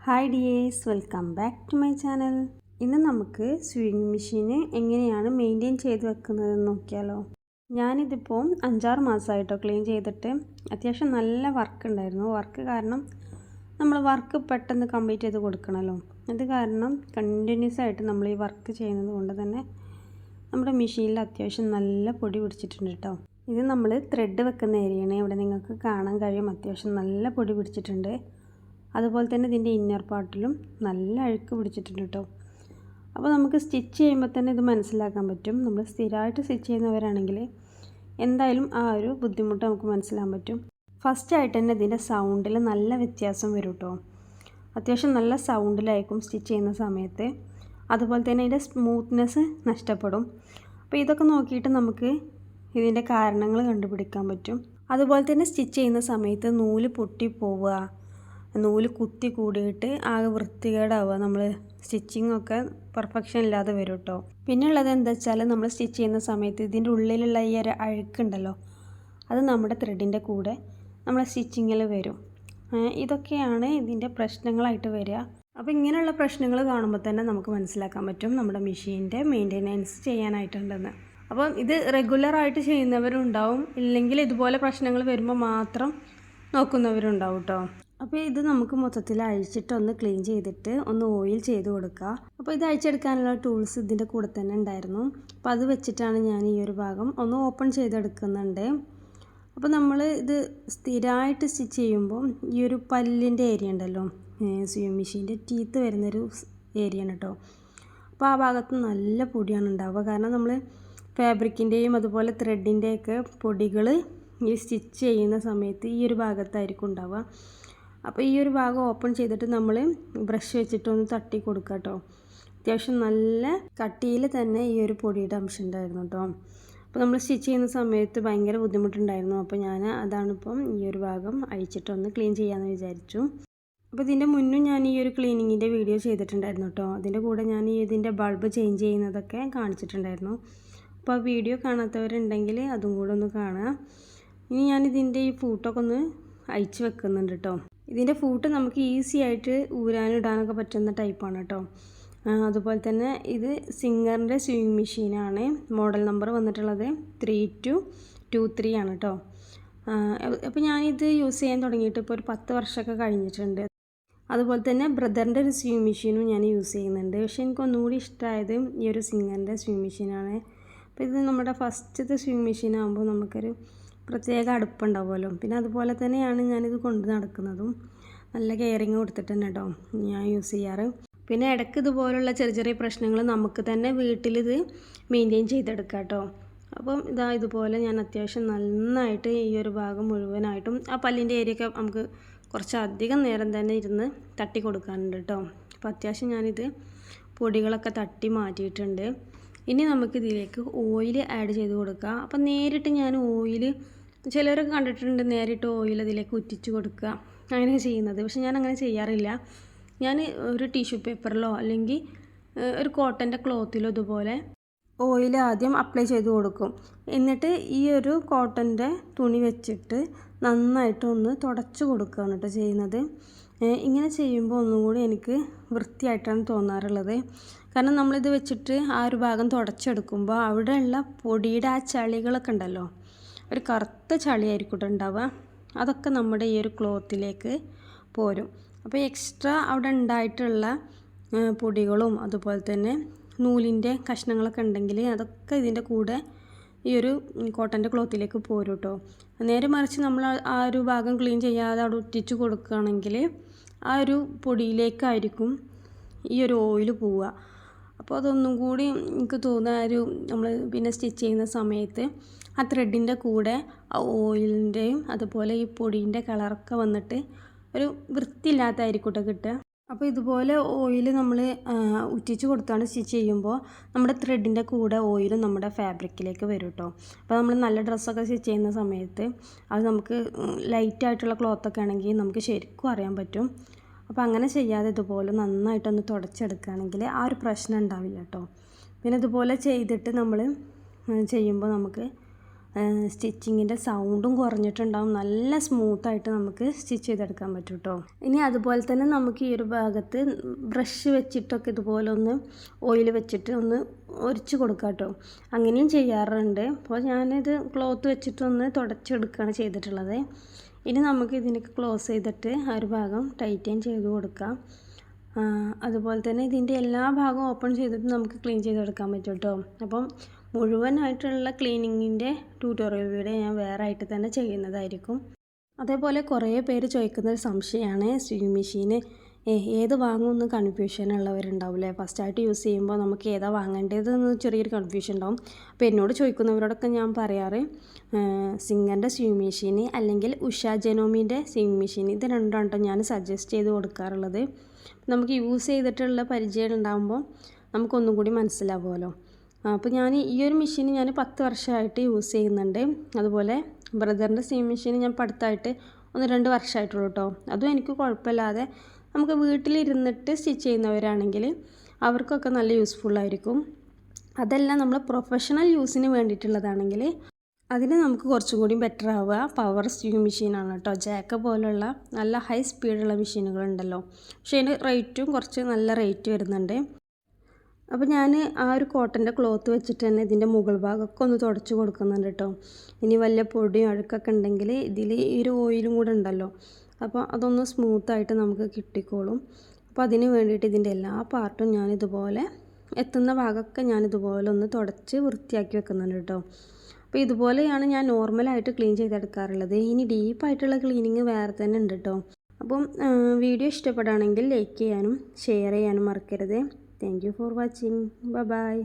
Hi dears, welcome back to my channel. ഇന്ന് നമുക്ക് swing മെഷീന് എങ്ങനെയാണ് മെയിൻറ്റെയിൻ ചെയ്ത് വെക്കുന്നതെന്ന് നോക്കിയാലോ. ഞാനിതിപ്പോൾ 5-6 മാസമായിട്ടോ ക്ലീൻ ചെയ്തിട്ട്. അത്യാവശ്യം നല്ല വർക്ക് ഉണ്ടായിരുന്നു. വർക്ക് കാരണം നമ്മൾ വർക്ക് പെട്ടെന്ന് കംപ്ലീറ്റ് ചെയ്ത് കൊടുക്കണമല്ലോ. അത് കാരണം കണ്ടിന്യൂസ് ആയിട്ട് നമ്മൾ ഈ വർക്ക് ചെയ്യുന്നത് കൊണ്ട് തന്നെ നമ്മുടെ മെഷീനിൽ അത്യാവശ്യം നല്ല പൊടി പിടിച്ചിട്ടുണ്ട് കേട്ടോ. ഇത് നമ്മൾ ത്രെഡ് വെക്കുന്ന ഏരിയയാണ്. ഇവിടെ നിങ്ങൾക്ക് കാണാൻ കഴിയും, അത്യാവശ്യം നല്ല പൊടി പിടിച്ചിട്ടുണ്ട്. അതുപോലെ തന്നെ ഇതിൻ്റെ ഇന്നർ പാർട്ടിലും നല്ല അഴുക്ക് പിടിച്ചിട്ടുണ്ട് കേട്ടോ. അപ്പോൾ നമുക്ക് സ്റ്റിച്ച് ചെയ്യുമ്പോൾ തന്നെ ഇത് മനസ്സിലാക്കാൻ പറ്റും. നമ്മൾ സ്ഥിരമായിട്ട് സ്റ്റിച്ച് ചെയ്യുന്നവരാണെങ്കിൽ എന്തായാലും ആ ഒരു ബുദ്ധിമുട്ട് നമുക്ക് മനസ്സിലാക്കാൻ പറ്റും. ഫസ്റ്റായിട്ട് തന്നെ ഇതിൻ്റെ സൗണ്ടിൽ നല്ല വ്യത്യാസം വരും കേട്ടോ. അത്യാവശ്യം നല്ല സൗണ്ടിലായിരിക്കും സ്റ്റിച്ച് ചെയ്യുന്ന സമയത്ത്. അതുപോലെ തന്നെ ഇതിൻ്റെ സ്മൂത്ത്നെസ് നഷ്ടപ്പെടും. അപ്പോൾ ഇതൊക്കെ നോക്കിയിട്ട് നമുക്ക് ഇതിൻ്റെ കാരണങ്ങൾ കണ്ടുപിടിക്കാൻ പറ്റും. അതുപോലെ തന്നെ സ്റ്റിച്ച് ചെയ്യുന്ന സമയത്ത് നൂല് പൊട്ടിപ്പോവുക, നൂല് കുത്തി കൂടിയിട്ട് ആകെ വൃത്തികേടാവുക, നമ്മൾ സ്റ്റിച്ചിങ്ങൊക്കെ പെർഫെക്ഷൻ ഇല്ലാതെ വരും കേട്ടോ. പിന്നെ ഉള്ളത് എന്താ വെച്ചാൽ, നമ്മൾ സ്റ്റിച്ച് ചെയ്യുന്ന സമയത്ത് ഇതിൻ്റെ ഉള്ളിലുള്ള ഈ ഒരു അഴുക്കുണ്ടല്ലോ, അത് നമ്മുടെ ത്രെഡിൻ്റെ കൂടെ നമ്മളെ സ്റ്റിച്ചിങ്ങിൽ വരും. ഇതൊക്കെയാണ് ഇതിൻ്റെ പ്രശ്നങ്ങളായിട്ട് വരിക. അപ്പോൾ ഇങ്ങനെയുള്ള പ്രശ്നങ്ങൾ കാണുമ്പോൾ തന്നെ നമുക്ക് മനസ്സിലാക്കാൻ പറ്റും നമ്മുടെ മെഷീൻ്റെ മെയിൻ്റെനൻസ് ചെയ്യാനായിട്ടുണ്ടെന്ന്. അപ്പം ഇത് റെഗുലറായിട്ട് ചെയ്യുന്നവരുണ്ടാവും, ഇല്ലെങ്കിൽ ഇതുപോലെ പ്രശ്നങ്ങൾ വരുമ്പോൾ മാത്രം നോക്കുന്നവരുണ്ടാവും കേട്ടോ. അപ്പോൾ ഇത് നമുക്ക് മൊത്തത്തിൽ അഴിച്ചിട്ടൊന്ന് ക്ലീൻ ചെയ്തിട്ട് ഒന്ന് ഓയിൽ ചെയ്ത് കൊടുക്കുക. അപ്പോൾ ഇത് അഴിച്ചെടുക്കാനുള്ള ടൂൾസ് ഇതിൻ്റെ കൂടെ തന്നെ ഉണ്ടായിരുന്നു. അപ്പോൾ അത് വെച്ചിട്ടാണ് ഞാൻ ഈ ഒരു ഭാഗം ഒന്ന് ഓപ്പൺ ചെയ്തെടുക്കുന്നുണ്ട്. അപ്പോൾ നമ്മൾ ഇത് സ്ഥിരമായിട്ട് സ്റ്റിച്ച് ചെയ്യുമ്പോൾ ഈ ഒരു പല്ലിൻ്റെ ഏരിയ ഉണ്ടല്ലോ, സ്വിങ് മെഷീൻ്റെ ടീത്ത് വരുന്നൊരു ഏരിയയാണ് കേട്ടോ. അപ്പോൾ ആ ഭാഗത്ത് നല്ല പൊടിയാണ് ഉണ്ടാവുക. കാരണം നമ്മൾ ഫാബ്രിക്കിൻ്റെയും അതുപോലെ ത്രെഡിൻ്റെയൊക്കെ പൊടികൾ ഈ സ്റ്റിച്ച് ചെയ്യുന്ന സമയത്ത് ഈ ഒരു ഭാഗത്തായിരിക്കും ഉണ്ടാവുക. അപ്പോൾ ഈ ഒരു ഭാഗം ഓപ്പൺ ചെയ്തിട്ട് നമ്മൾ ബ്രഷ് വെച്ചിട്ടൊന്ന് തട്ടി കൊടുക്കുക കേട്ടോ. അത്യാവശ്യം നല്ല കട്ടിയിൽ തന്നെ ഈ ഒരു പൊടിയുടെ അംശം ഉണ്ടായിരുന്നു കേട്ടോ. അപ്പോൾ നമ്മൾ സ്റ്റിച്ച് ചെയ്യുന്ന സമയത്ത് ഭയങ്കര ബുദ്ധിമുട്ടുണ്ടായിരുന്നു. അപ്പോൾ ഞാൻ അതാണിപ്പം ഈ ഒരു ഭാഗം അഴിച്ചിട്ടൊന്ന് ക്ലീൻ ചെയ്യാമെന്ന് വിചാരിച്ചു. അപ്പോൾ ഇതിൻ്റെ മുന്നും ഞാൻ ഈ ഒരു ക്ലീനിങ്ങിൻ്റെ വീഡിയോ ചെയ്തിട്ടുണ്ടായിരുന്നു കേട്ടോ. അതിൻ്റെ കൂടെ ഞാൻ ഇതിൻ്റെ ബൾബ് ചേഞ്ച് ചെയ്യുന്നതൊക്കെ കാണിച്ചിട്ടുണ്ടായിരുന്നു. അപ്പോൾ ആ വീഡിയോ കാണാത്തവരുണ്ടെങ്കിൽ അതും കൂടെ ഒന്ന് കാണുക. ഇനി ഞാനിതിൻ്റെ ഈ ഫൂട്ടൊക്കെ ഒന്ന് അഴിച്ച് വെക്കുന്നുണ്ട് കേട്ടോ. ഇതിൻ്റെ ഫൂട്ട് നമുക്ക് ഈസി ആയിട്ട് ഊരാനിടാനൊക്കെ പറ്റുന്ന ടൈപ്പാണ് കേട്ടോ. അതുപോലെ തന്നെ ഇത് സിംഗറിൻ്റെ സ്വിങ് മെഷീനാണ്. മോഡൽ നമ്പർ വന്നിട്ടുള്ളത് 3223 ആണ് കേട്ടോ. അപ്പോൾ ഞാനിത് യൂസ് ചെയ്യാൻ തുടങ്ങിയിട്ട് ഇപ്പോൾ ഒരു 10 വർഷമൊക്കെ കഴിഞ്ഞിട്ടുണ്ട്. അതുപോലെ തന്നെ ബ്രദറിൻ്റെ ഒരു സ്വിങ് മെഷീനും ഞാൻ യൂസ് ചെയ്യുന്നുണ്ട്. പക്ഷേ എനിക്ക് ഒന്നുകൂടി ഇഷ്ടമായത് ഈ ഒരു സിംഗറിൻ്റെ സ്വിങ് മെഷീനാണ്. അപ്പോൾ ഇത് നമ്മുടെ ഫസ്റ്റത്തെ സ്വിങ് മെഷീനാകുമ്പോൾ നമുക്കൊരു പ്രത്യേക അടുപ്പുണ്ടാവുമല്ലോ. പിന്നെ അതുപോലെ തന്നെയാണ് ഞാനിത് കൊണ്ട് നടക്കുന്നതും. നല്ല കെയറിങ് കൊടുത്തിട്ട് തന്നെ കേട്ടോ ഞാൻ യൂസ് ചെയ്യാറ്. പിന്നെ ഇടയ്ക്ക് ഇതുപോലുള്ള ചെറിയ ചെറിയ പ്രശ്നങ്ങൾ നമുക്ക് തന്നെ വീട്ടിലിത് മെയിൻറ്റെയിൻ ചെയ്തെടുക്കാം കേട്ടോ. അപ്പം ഇതുപോലെ ഞാൻ അത്യാവശ്യം നന്നായിട്ട് ഈ ഒരു ഭാഗം മുഴുവനായിട്ടും ആ പല്ലിൻ്റെ ഏരിയയൊക്കെ നമുക്ക് കുറച്ചധികം നേരം തന്നെ ഇരുന്ന് തട്ടി കൊടുക്കാനുണ്ട് കേട്ടോ. അപ്പോൾ അത്യാവശ്യം ഞാനിത് പൊടികളൊക്കെ തട്ടി മാറ്റിയിട്ടുണ്ട്. ഇനി നമുക്കിതിലേക്ക് ഓയിൽ ആഡ് ചെയ്ത് കൊടുക്കുക. അപ്പം നേരിട്ട് ഞാൻ ഓയിൽ, ചിലരൊക്കെ കണ്ടിട്ടുണ്ട് നേരിട്ട് ഓയിൽ അതിലേക്ക് ഉറ്റിച്ച് കൊടുക്കുക, അങ്ങനെ ചെയ്യുന്നത്. പക്ഷെ ഞാൻ അങ്ങനെ ചെയ്യാറില്ല. ഞാൻ ഒരു ടിഷ്യൂ പേപ്പറിലോ അല്ലെങ്കിൽ ഒരു കോട്ടൻ്റെ ക്ലോത്തിലോ ഇതുപോലെ ഓയിൽ ആദ്യം അപ്ലൈ ചെയ്ത് കൊടുക്കും. എന്നിട്ട് ഈ ഒരു കോട്ടൻ്റെ തുണി വെച്ചിട്ട് നന്നായിട്ടൊന്ന് തുടച്ച് കൊടുക്കുകയാണ് കേട്ടോ ചെയ്യുന്നത്. ഇങ്ങനെ ചെയ്യുമ്പോൾ ഒന്നും കൂടി എനിക്ക് വൃത്തിയായിട്ടാണ് തോന്നാറുള്ളത്. കാരണം നമ്മളിത് വെച്ചിട്ട് ആ ഒരു ഭാഗം തുടച്ചെടുക്കുമ്പോൾ അവിടെയുള്ള പൊടിയുടെ ആ ചളികളൊക്കെ ഉണ്ടല്ലോ, ഒരു കറുത്ത ചളിയായിരിക്കും ഉണ്ടാവുക. അതൊക്കെ നമ്മുടെ ഈ ഒരു ക്ലോത്തിലേക്ക് പോരും. അപ്പോൾ എക്സ്ട്രാ അവിടെ ഉണ്ടായിട്ടുള്ള പൊടികളും അതുപോലെ തന്നെ നൂലിൻ്റെ കഷ്ണങ്ങളൊക്കെ ഉണ്ടെങ്കിൽ അതൊക്കെ ഇതിൻ്റെ കൂടെ ഈ ഒരു കോട്ടൻ്റെ ക്ലോത്തിലേക്ക് പോരും കേട്ടോ. നേരെ മറിച്ച് നമ്മൾ ആ ഒരു ഭാഗം ക്ലീൻ ചെയ്യാതെ അവിടെ ഒറ്റിച്ച് കൊടുക്കുകയാണെങ്കിൽ ആ ഒരു പൊടിയിലേക്കായിരിക്കും ഈ ഒരു ഓയിൽ പോവുക. അപ്പോൾ അതൊന്നും കൂടി എനിക്ക് തോന്നുന്ന നമ്മൾ പിന്നെ സ്റ്റിച്ച് ചെയ്യുന്ന സമയത്ത് ആ ത്രെഡിൻ്റെ കൂടെ ആ ഓയിലിൻ്റെയും അതുപോലെ ഈ പൊടീൻ്റെ കളറൊക്കെ വന്നിട്ട് ഒരു വൃത്തിയില്ലാത്തതായിരിക്കും കേട്ടോ കിട്ടുക. അപ്പോൾ ഇതുപോലെ ഓയിൽ നമ്മൾ ഉറ്റിച്ച് കൊടുത്താണ് സ്റ്റിച്ച് ചെയ്യുമ്പോൾ നമ്മുടെ ത്രെഡിൻ്റെ കൂടെ ഓയിലും നമ്മുടെ ഫാബ്രിക്കിലേക്ക് വരും കേട്ടോ. അപ്പോൾ നമ്മൾ നല്ല ഡ്രസ്സൊക്കെ സ്റ്റിച്ച് ചെയ്യുന്ന സമയത്ത് അത് നമുക്ക് ലൈറ്റായിട്ടുള്ള ക്ലോത്തൊക്കെ ആണെങ്കിൽ നമുക്ക് ശരിക്കും അറിയാൻ പറ്റും. അപ്പോൾ അങ്ങനെ ചെയ്യാതെ ഇതുപോലെ നന്നായിട്ടൊന്ന് തുടച്ചെടുക്കുകയാണെങ്കിൽ ആ ഒരു പ്രശ്നം ഉണ്ടാവില്ല കേട്ടോ. പിന്നെ ഇതുപോലെ ചെയ്തിട്ട് നമ്മൾ ചെയ്യുമ്പോൾ നമുക്ക് സ്റ്റിച്ചിങ്ങിൻ്റെ സൗണ്ടും കുറഞ്ഞിട്ടുണ്ടാവും. നല്ല സ്മൂത്തായിട്ട് നമുക്ക് സ്റ്റിച്ച് ചെയ്തെടുക്കാൻ പറ്റും കേട്ടോ. ഇനി അതുപോലെ തന്നെ നമുക്ക് ഈ ഒരു ഭാഗത്ത് ബ്രഷ് വെച്ചിട്ടൊക്കെ ഇതുപോലെ ഒന്ന് ഓയിൽ വെച്ചിട്ട് ഒന്ന് ഒരിച്ച് കൊടുക്കാം കേട്ടോ. അങ്ങനെയും ചെയ്യാറുണ്ട്. അപ്പോൾ ഞാനിത് ക്ലോത്ത് വെച്ചിട്ടൊന്ന് തുടച്ചെടുക്കുകയാണ് ചെയ്തിട്ടുള്ളത്. ഇനി നമുക്ക് ഇതിനൊക്കെ ക്ലോസ് ചെയ്തിട്ട് ആ ഒരു ഭാഗം ടൈറ്റൻ ചെയ്ത് കൊടുക്കാം. അതുപോലെ തന്നെ ഇതിൻ്റെ എല്ലാ ഭാഗവും ഓപ്പൺ ചെയ്തിട്ട് നമുക്ക് ക്ലീൻ ചെയ്തെടുക്കാൻ പറ്റും കേട്ടോ. അപ്പം മുഴുവനായിട്ടുള്ള ക്ലീനിങ്ങിൻ്റെ ട്യൂട്ടോറിയൽ വീഡിയോ ഞാൻ വേറെ ആയിട്ട് തന്നെ ചെയ്യുന്നതായിരിക്കും. അതേപോലെ കുറേ പേര് ചോദിക്കുന്നൊരു സംശയമാണ് സ്വിംഗ് മെഷീന് ഏത് വാങ്ങുമെന്ന് കൺഫ്യൂഷൻ ഉള്ളവരുണ്ടാവില്ലേ. ഫസ്റ്റായിട്ട് യൂസ് ചെയ്യുമ്പോൾ നമുക്ക് ഏതാ വാങ്ങേണ്ടതെന്ന് ചെറിയൊരു കൺഫ്യൂഷൻ ഉണ്ടാവും. അപ്പോൾ എന്നോട് ചോദിക്കുന്നവരോടൊക്കെ ഞാൻ പറയാറ് സിംഗറിൻ്റെ സ്വിംഗ് മെഷീൻ അല്ലെങ്കിൽ ഉഷ ജെനോമിൻ്റെ സ്വിംഗ് മെഷീൻ, ഇത് രണ്ടാണ് കേട്ടോ ഞാൻ സജസ്റ്റ് ചെയ്ത് കൊടുക്കാറുള്ളത്. നമുക്ക് യൂസ് ചെയ്തിട്ടുള്ള പരിചയം ഉണ്ടാകുമ്പോൾ നമുക്കൊന്നും കൂടി മനസ്സിലാവുമല്ലോ. അപ്പോൾ ഞാൻ ഈ ഒരു മെഷീൻ ഞാൻ 10 വർഷമായിട്ട് യൂസ് ചെയ്യുന്നുണ്ട്. അതുപോലെ ബ്രദറിൻ്റെ സ്വിംഗ് മെഷീൻ ഞാൻ അടുത്തായിട്ട് 1-2 വർഷമായിട്ടുള്ളൂ കേട്ടോ. അതും എനിക്ക് കുഴപ്പമില്ലാതെ നമുക്ക് വീട്ടിലിരുന്നിട്ട് സ്റ്റിച്ച് ചെയ്യുന്നവരാണെങ്കിൽ അവർക്കൊക്കെ നല്ല യൂസ്ഫുള്ളായിരിക്കും. അതെല്ലാം നമ്മൾ പ്രൊഫഷണൽ യൂസിന് വേണ്ടിയിട്ടുള്ളതാണെങ്കിൽ അതിന് നമുക്ക് കുറച്ചും കൂടി ബെറ്റർ ആവുക പവർ സ്വിംഗ് മെഷീനാണ് കേട്ടോ. ജാക്ക പോലുള്ള നല്ല ഹൈ സ്പീഡുള്ള മെഷീനുകളുണ്ടല്ലോ, പക്ഷേ അതിന് റേറ്റും കുറച്ച് നല്ല റേറ്റ് വരുന്നുണ്ട്. അപ്പോൾ ഞാൻ ആ ഒരു കോട്ടൻ്റെ ക്ലോത്ത് വെച്ചിട്ട് തന്നെ ഇതിൻ്റെ മുകൾ ഭാഗമൊക്കെ ഒന്ന് തുടച്ച് കൊടുക്കുന്നുണ്ട് കേട്ടോ. ഇനി വല്ല പൊടിയും അഴുക്കൊക്കെ ഉണ്ടെങ്കിൽ ഇതിൽ ഈ ഒരു ഓയിലും കൂടെ ഉണ്ടല്ലോ, അപ്പോൾ അതൊന്ന് സ്മൂത്തായിട്ട് നമുക്ക് കിട്ടിക്കോളും. അപ്പോൾ അതിന് വേണ്ടിയിട്ട് ഇതിൻ്റെ എല്ലാ പാർട്ടും ഞാനിതുപോലെ എത്തുന്ന ഭാഗമൊക്കെ ഞാനിതുപോലെ ഒന്ന് തുടച്ച് വൃത്തിയാക്കി വെക്കുന്നുണ്ട് കേട്ടോ. അപ്പോൾ ഇതുപോലെയാണ് ഞാൻ നോർമലായിട്ട് ക്ലീൻ ചെയ്തെടുക്കാറുള്ളത്. ഇനി ഡീപ്പായിട്ടുള്ള ക്ലീനിങ് വേറെ തന്നെ ഉണ്ട് കേട്ടോ. അപ്പം വീഡിയോ ഇഷ്ടപ്പെടുകയാണെങ്കിൽ ലൈക്ക് ചെയ്യാനും ഷെയർ ചെയ്യാനും മറക്കരുത്. Thank you for watching. By.